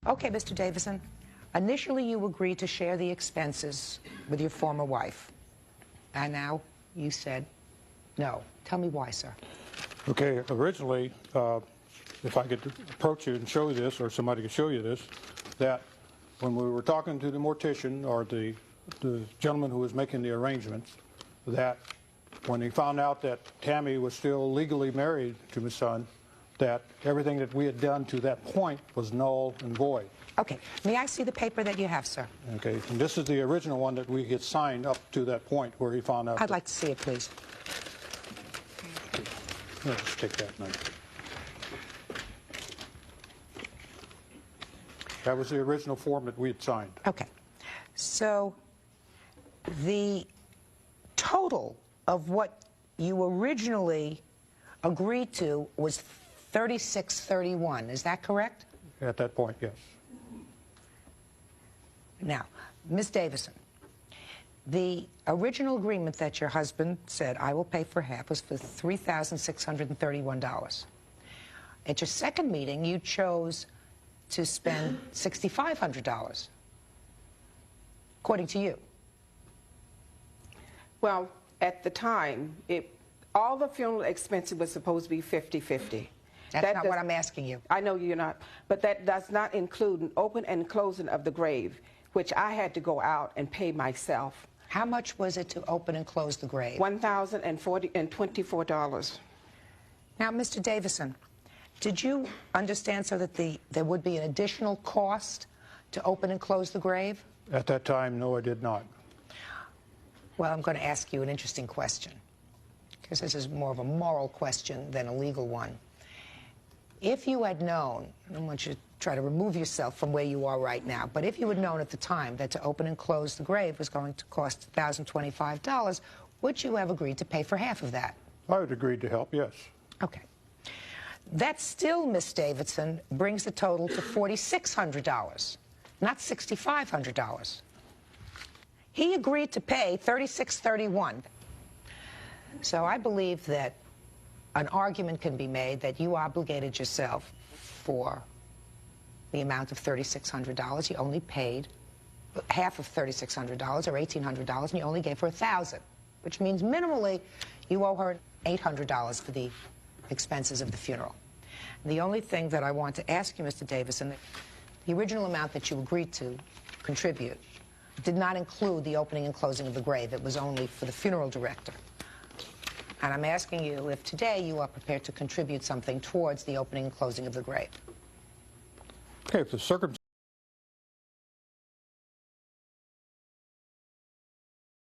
Okay, Mr. Davison. Initially, you agreed to share the expenses with your former wife. And now you said no. Tell me why, sir. Okay, originally, if I could approach you and show you this, or somebody could show you this, that when we were talking to the mortician, or the gentleman who was making the arrangements, that when he found out that Tammy was still legally married to my son, that everything that we had done to that point was null and void. Okay. May I see the paper that you have, sir? Okay. And this is the original one that we had signed up to that point where he found out. I'd like to see it, please. Okay. Let's take that now. That was the original form that we had signed. Okay. So the total of what you originally agreed to was $36.31. Is that correct? At that point, yes. Now, Ms. Davison, the original agreement that your husband said, I will pay for half, was for $3,631. At your second meeting, you chose to spend $6,500, according to you. Well, at the time, all the funeral expenses was supposed to be 50-50. That's not what I'm asking you. I know you're not, but that does not include an open and closing of the grave, which I had to go out and pay myself. How much was it to open and close the grave? $1,024. Now, Mr. Davison, did you understand so that there would be an additional cost to open and close the grave? At that time, no, I did not. Well, I'm going to ask you an interesting question, because this is more of a moral question than a legal one. If you had known, I don't want you to try to remove yourself from where you are right now, but if you had known at the time that to open and close the grave was going to cost $1,025, would you have agreed to pay for half of that? I would agree to help, yes. Okay. That still, Miss Davidson, brings the total to $4,600, not $6,500. He agreed to pay $36.31. So I believe that an argument can be made that you obligated yourself for the amount of $3,600. You only paid half of $3,600 or $1,800, and you only gave her $1,000, which means minimally you owe her $800 for the expenses of the funeral. The only thing that I want to ask you, Mr. Davison, the original amount that you agreed to contribute did not include the opening and closing of the grave. It was only for the funeral director. And I'm asking you if today you are prepared to contribute something towards the opening and closing of the grave. Okay, if the circumstances